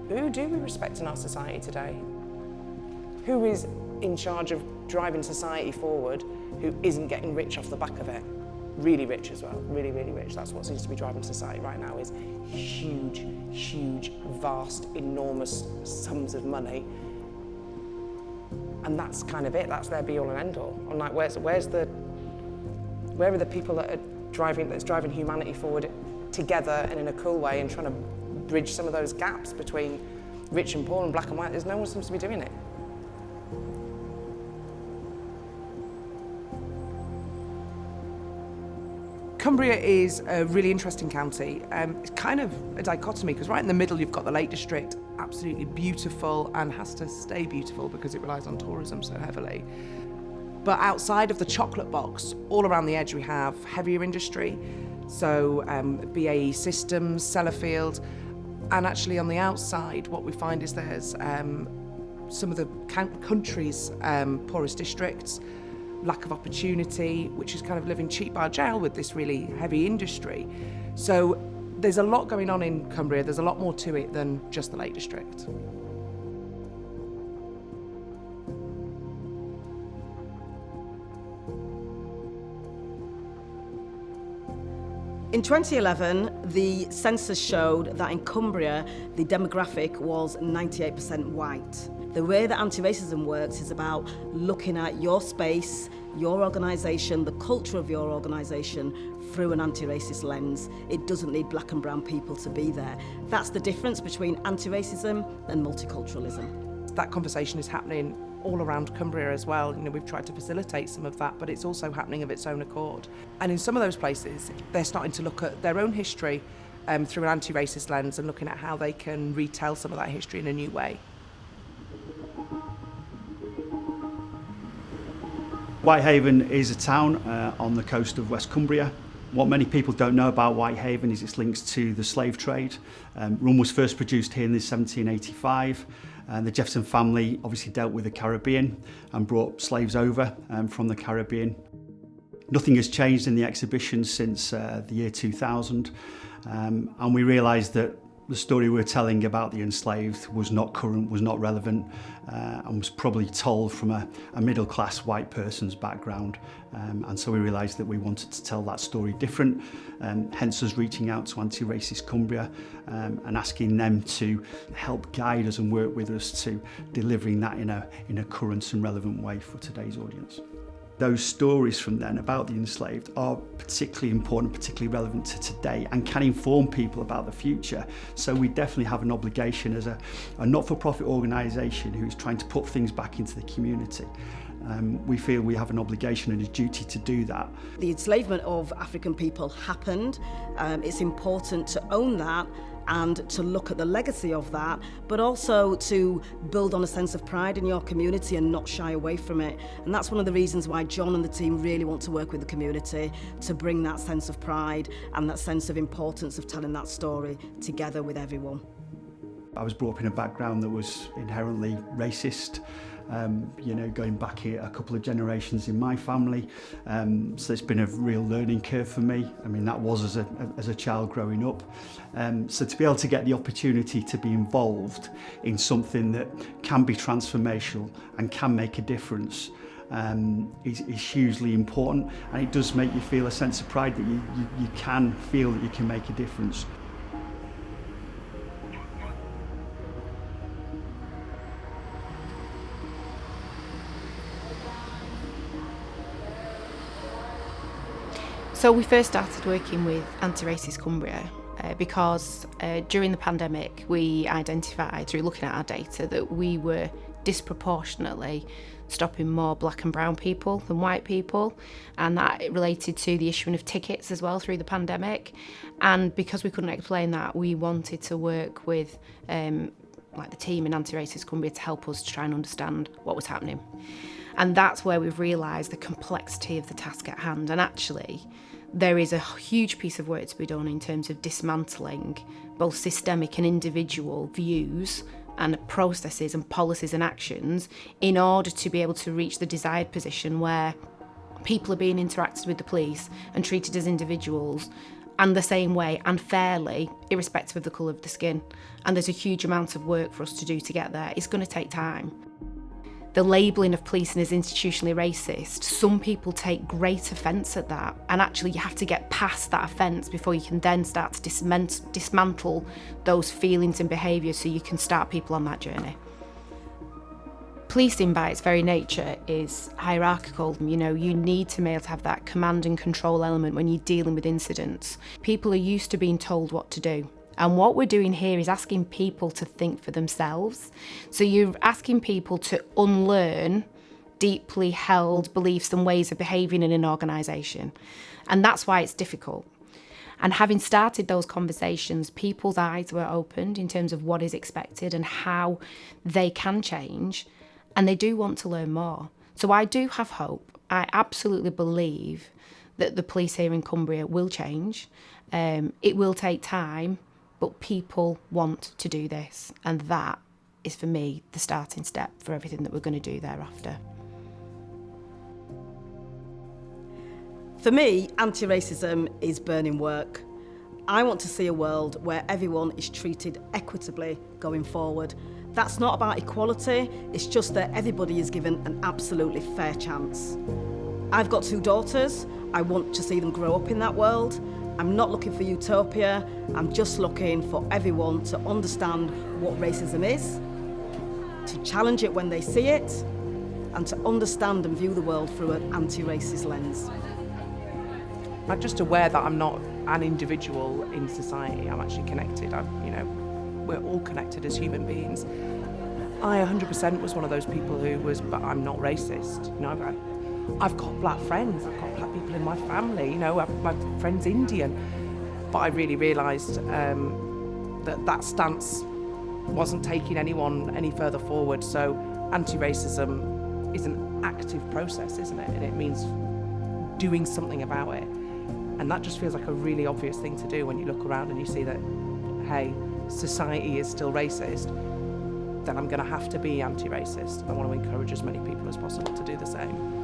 Who do we respect in our society today? Who is in charge of driving society forward who isn't getting rich off the back of it? Really rich as well, really, really rich. That's what seems to be driving society right now, is huge, huge, vast, enormous sums of money. And that's kind of it, that's their be all and end all. I'm like, where are the people that's driving humanity forward together and in a cool way and trying to bridge some of those gaps between rich and poor and black and white? There's no one seems to be doing it. Cumbria is a really interesting county. It's kind of a dichotomy because right in the middle you've got the Lake District, absolutely beautiful and has to stay beautiful because it relies on tourism so heavily. But outside of the chocolate box, all around the edge we have heavier industry, so BAE Systems, Sellafield, and actually on the outside what we find is there's some of the country's poorest districts, lack of opportunity, which is kind of living cheap by jail with this really heavy industry. So there's a lot going on in Cumbria, there's a lot more to it than just the Lake District. In 2011, the census showed that in Cumbria, the demographic was 98% white. The way that anti-racism works is about looking at your space, your organisation, the culture of your organisation through an anti-racist lens. It doesn't need black and brown people to be there. That's the difference between anti-racism and multiculturalism. That conversation is happening all around Cumbria as well. You know, we've tried to facilitate some of that, but it's also happening of its own accord. And in some of those places, they're starting to look at their own history through an anti-racist lens and looking at how they can retell some of that history in a new way. Whitehaven is a town on the coast of West Cumbria. What many people don't know about Whitehaven is its links to the slave trade. Rum was first produced here in 1785. And the Jefferson family obviously dealt with the Caribbean and brought slaves over from the Caribbean. Nothing has changed in the exhibition since the year 2000, and we realised that the story we're telling about the enslaved was not current, was not relevant, and was probably told from a middle-class white person's background. And so we realised that we wanted to tell that story different, hence us reaching out to Anti-Racist Cumbria and asking them to help guide us and work with us to delivering that in a current and relevant way for today's audience. Those stories from then about the enslaved are particularly important, particularly relevant to today, and can inform people about the future. So we definitely have an obligation as a not-for-profit organisation who's trying to put things back into the community. We feel we have an obligation and a duty to do that. The enslavement of African people happened. It's important to own that and to look at the legacy of that, but also to build on a sense of pride in your community and not shy away from it. And that's one of the reasons why John and the team really want to work with the community to bring that sense of pride and that sense of importance of telling that story together with everyone. I was brought up in a background that was inherently racist. You know, going back here a couple of generations in my family, so it's been a real learning curve for me. I mean, that was as a child growing up. So to be able to get the opportunity to be involved in something that can be transformational and can make a difference is hugely important, and it does make you feel a sense of pride that you can feel that you can make a difference. So we first started working with Anti-Racist Cumbria because during the pandemic we identified through looking at our data that we were disproportionately stopping more black and brown people than white people, and that related to the issuing of tickets as well through the pandemic. And because we couldn't explain that, we wanted to work with like the team in Anti-Racist Cumbria to help us to try and understand what was happening. And that's where we've realised the complexity of the task at hand. And actually, there is a huge piece of work to be done in terms of dismantling both systemic and individual views and processes and policies and actions in order to be able to reach the desired position where people are being interacted with the police and treated as individuals and the same way and fairly, irrespective of the colour of the skin. And there's a huge amount of work for us to do to get there. It's going to take time. The labelling of policing as institutionally racist, some people take great offence at that, and actually you have to get past that offence before you can then start to dismantle those feelings and behaviours so you can start people on that journey. Policing by its very nature is hierarchical. You know, you need to be able to have that command and control element when you're dealing with incidents. People are used to being told what to do. And what we're doing here is asking people to think for themselves. So you're asking people to unlearn deeply held beliefs and ways of behaving in an organisation. And that's why it's difficult. And having started those conversations, people's eyes were opened in terms of what is expected and how they can change. And they do want to learn more. So I do have hope. I absolutely believe that the police here in Cumbria will change. It will take time, but people want to do this. And that is, for me, the starting step for everything that we're going to do thereafter. For me, anti-racism is burning work. I want to see a world where everyone is treated equitably going forward. That's not about equality, it's just that everybody is given an absolutely fair chance. I've got 2 daughters, I want to see them grow up in that world. I'm not looking for utopia, I'm just looking for everyone to understand what racism is, to challenge it when they see it, and to understand and view the world through an anti-racist lens. I'm just aware that I'm not an individual in society, I'm actually connected. We're all connected as human beings. I 100% was one of those people who was, but I'm not racist. I've got black friends, I've got black people in my family, my friend's Indian. But I really realised that stance wasn't taking anyone any further forward. So anti-racism is an active process, isn't it? And it means doing something about it. And that just feels like a really obvious thing to do when you look around and you see that, hey, society is still racist, then I'm going to have to be anti-racist. I want to encourage as many people as possible to do the same.